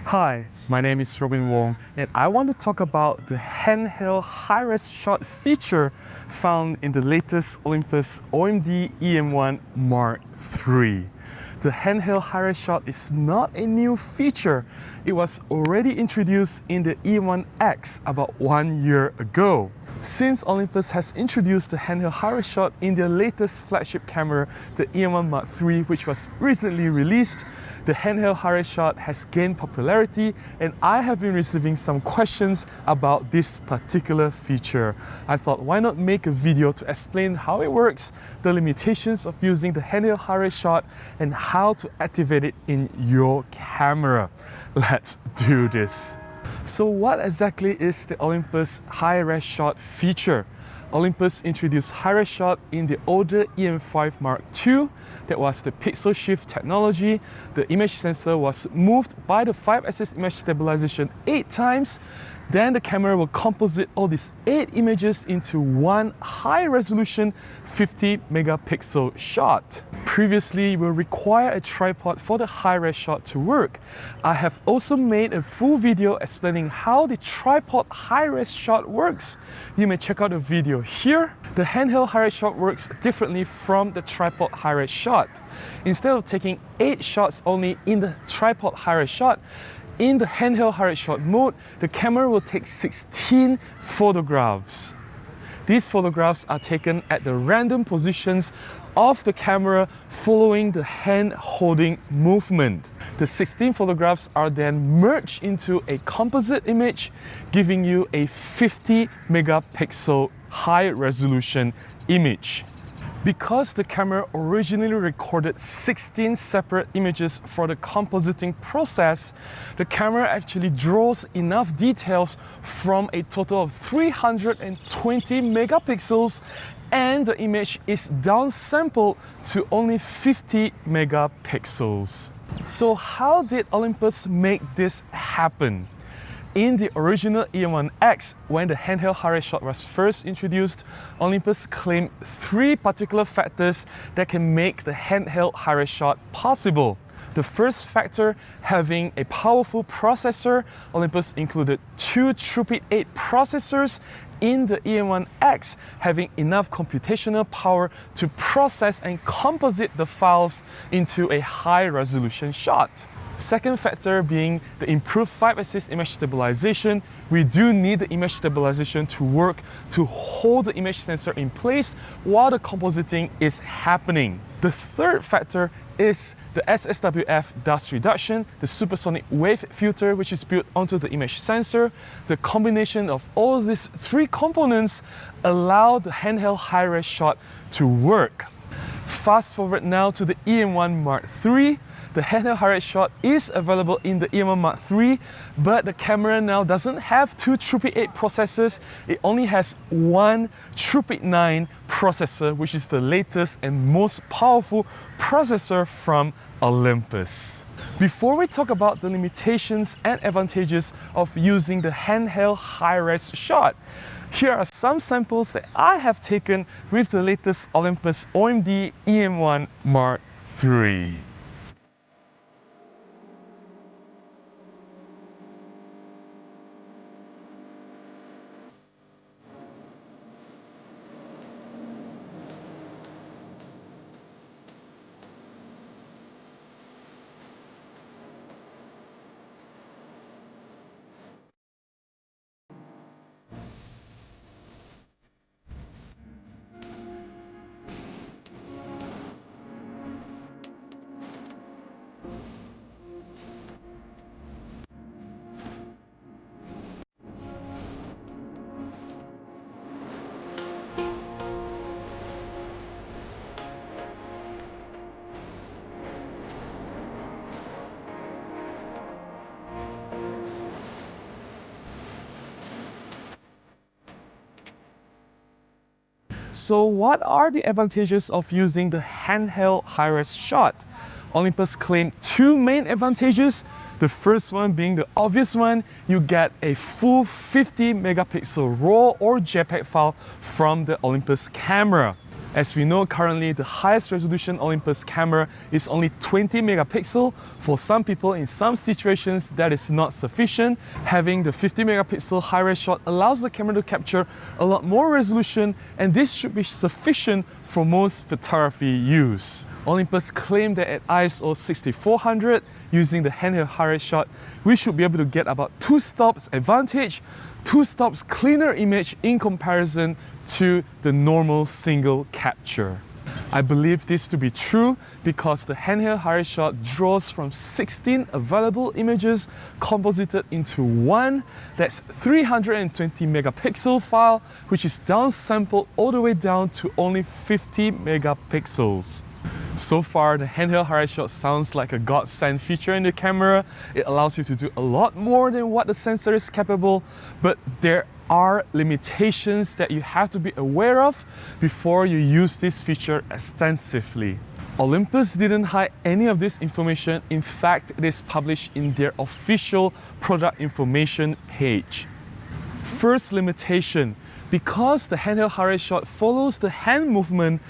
Hi, my name is Robin Wong and I want to talk about the handheld high-res shot feature found in the latest Olympus OMD E-M1 Mark III. The handheld high-res shot is not a new feature. It was already introduced in the E-M1X about 1 year ago. Since Olympus has introduced the handheld high-res shot in their latest flagship camera, the E-M1 Mark III, which was recently released, the handheld high-res shot has gained popularity and I have been receiving some questions about this particular feature. I thought, why not make a video to explain how it works, the limitations of using the handheld high-res shot, and how to activate it in your camera. Let's do this. So what exactly is the Olympus high-res shot feature? Olympus introduced high-res shot in the older E-M5 Mark II. That was the pixel shift technology. The image sensor was moved by the 5-axis image stabilization 8 times. Then the camera will composite all these 8 images into one high-resolution 50 megapixel shot. Previously, you will require a tripod for the high-res shot to work. I have also made a full video explaining how the tripod high-res shot works. You may check out the video here. The handheld high-res shot works differently from the tripod high-res shot. Instead of taking 8 shots only in the tripod high-res shot, in the handheld high-res shot mode, the camera will take 16 photographs. These photographs are taken at the random positions of the camera following the hand holding movement. The 16 photographs are then merged into a composite image, giving you a 50 megapixel high resolution image. Because the camera originally recorded 16 separate images for the compositing process, the camera actually draws enough details from a total of 320 megapixels, and the image is downsampled to only 50 megapixels. So how did Olympus make this happen? In the original E-M1X, when the handheld high-res shot was first introduced, Olympus claimed 3 particular factors that can make the handheld high-res shot possible. The first factor, having a powerful processor. Olympus included 2 Truepic IX processors in the E-M1X, having enough computational power to process and composite the files into a high-resolution shot. Second factor being the improved 5-axis image stabilization. We do need the image stabilization to work to hold the image sensor in place while the compositing is happening. The third factor is the SSWF dust reduction, the SuperSonic Wave Filter, which is built onto the image sensor. The combination of all these 3 components allow the handheld high-res shot to work. Fast forward now to the E-M1 Mark III. The handheld high-res shot is available in the E-M1 Mark III, but the camera now doesn't have 2 Truepic IX processors. It only has 1 Truepic IX processor, which is the latest and most powerful processor from Olympus. Before we talk about the limitations and advantages of using the handheld high-res shot, here are some samples that I have taken with the latest Olympus OMD E-M1 Mark III. So what are the advantages of using the handheld high-res shot? Olympus claimed 2 main advantages. The first one being the obvious one, you get a full 50 megapixel RAW or JPEG file from the Olympus camera. As we know, currently the highest resolution Olympus camera is only 20 megapixel. For some people, in some situations, that is not sufficient. Having the 50 megapixel high-res shot allows the camera to capture a lot more resolution, and this should be sufficient for most photography use. Olympus claimed that at ISO 6400, using the handheld high-res shot, we should be able to get about 2 stops advantage, 2 stops cleaner image in comparison to the normal single capture. I believe this to be true because the handheld high-res shot draws from 16 available images composited into one that's 320 megapixel file, which is downsampled all the way down to only 50 megapixels. So far, the handheld high-res shot sounds like a godsend feature in the camera. It allows you to do a lot more than what the sensor is capable, but there are limitations that you have to be aware of before you use this feature extensively. Olympus didn't hide any of this information. In fact, it is published in their official product information page. First limitation, because the handheld high-res shot follows the hand movement,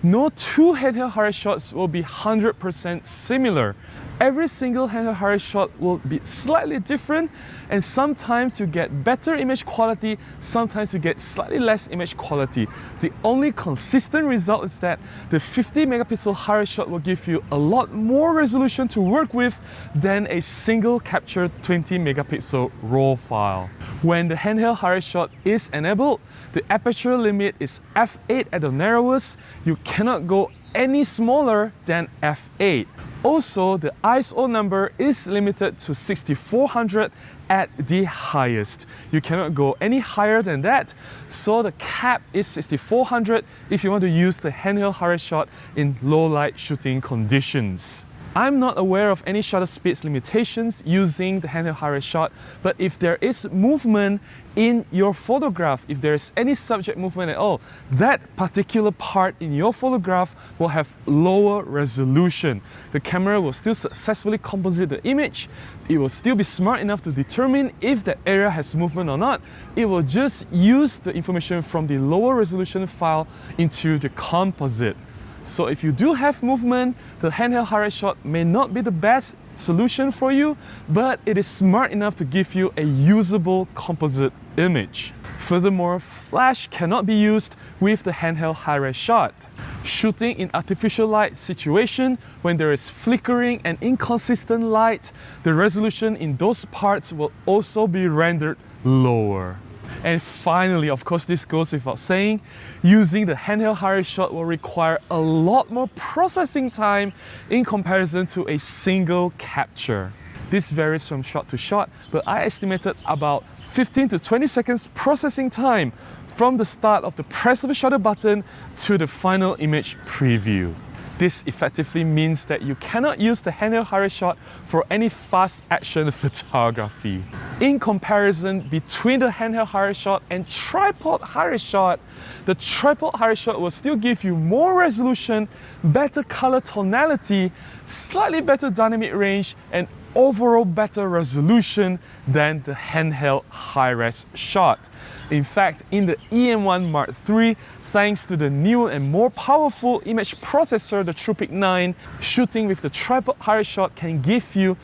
no two handheld high-res shots will be 100% similar. Every single handheld high-res shot will be slightly different, and sometimes you get better image quality, sometimes you get slightly less image quality. The only consistent result is that the 50 megapixel high-res shot will give you a lot more resolution to work with than a single captured 20 megapixel RAW file. When the handheld high-res shot is enabled, the aperture limit is f8 at the narrowest. You cannot go any smaller than f8. Also, the ISO number is limited to 6400 at the highest. You cannot go any higher than that, so the cap is 6400 if you want to use the handheld high-res shot in low light shooting conditions. I'm not aware of any shutter speed limitations using the handheld high-res shot, but if there is movement in your photograph, if there is any subject movement at all, that particular part in your photograph will have lower resolution. The camera will still successfully composite the image. It will still be smart enough to determine if that area has movement or not. It will just use the information from the lower resolution file into the composite. So if you do have movement, the handheld high-res shot may not be the best solution for you, but it is smart enough to give you a usable composite image. Furthermore, flash cannot be used with the handheld high-res shot. Shooting in artificial light situation, when there is flickering and inconsistent light, the resolution in those parts will also be rendered lower. And finally, of course, this goes without saying, using the handheld high-res shot will require a lot more processing time in comparison to a single capture. This varies from shot to shot, but I estimated about 15 to 20 seconds processing time from the start of the press of the shutter button to the final image preview. This effectively means that you cannot use the handheld high-res shot for any fast action photography. In comparison between the handheld high-res shot and tripod high-res shot, the tripod high-res shot will still give you more resolution, better color tonality, slightly better dynamic range, and overall better resolution than the handheld high-res shot. In fact, in the E-M1 Mark III, thanks to the new and more powerful image processor, the Truepic IX, shooting with the tripod high-res shot can give you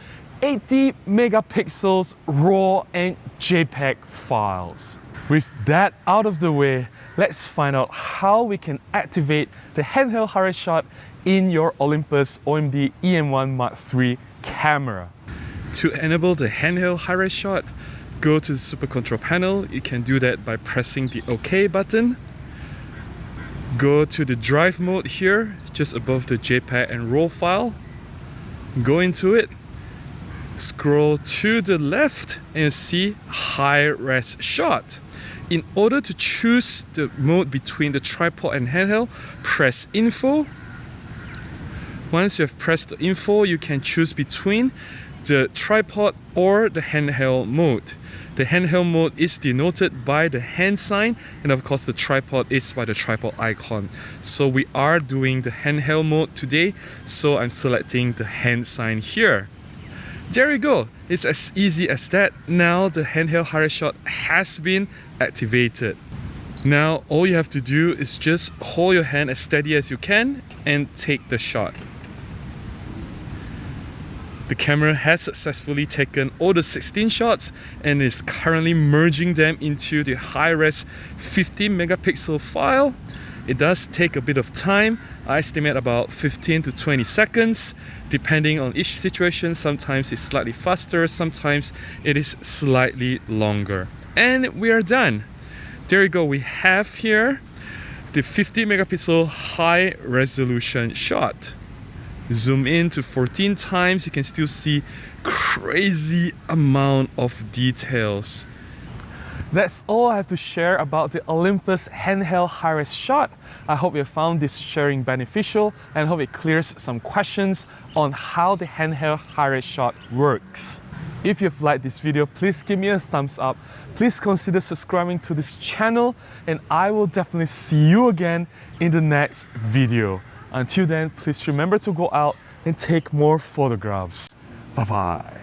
80 megapixels RAW and JPEG files. With that out of the way, let's find out how we can activate the handheld high-res shot in your Olympus OMD E-M1 Mark III camera. To enable the handheld high-res shot, go to the Super Control panel. You can do that by pressing the OK button. Go to the drive mode here, just above the JPEG and RAW file. Go into it. Scroll to the left and you see high-res shot. In order to choose the mode between the tripod and handheld, press Info. Once you have pressed the Info, you can choose between the tripod or the handheld mode. The handheld mode is denoted by the hand sign, and of course the tripod is by the tripod icon. So we are doing the handheld mode today, so I'm selecting the hand sign here. There you go. It's as easy as that. Now the handheld high-res shot has been activated. Now all you have to do is just hold your hand as steady as you can and take the shot. The camera has successfully taken all the 16 shots and is currently merging them into the high-res 50 megapixel file. It does take a bit of time. I estimate about 15 to 20 seconds, depending on each situation. Sometimes it's slightly faster, sometimes it is slightly longer. And we are done. There you go, we have here the 50 megapixel high resolution shot. Zoom in to 14 times, you can still see crazy amount of details. That's all I have to share about the Olympus handheld high-res shot. I hope you found this sharing beneficial and hope it clears some questions on how the handheld high-res shot works. If you've liked this video, please give me a thumbs up. Please consider subscribing to this channel and I will definitely see you again in the next video. Until then, please remember to go out and take more photographs. Bye-bye.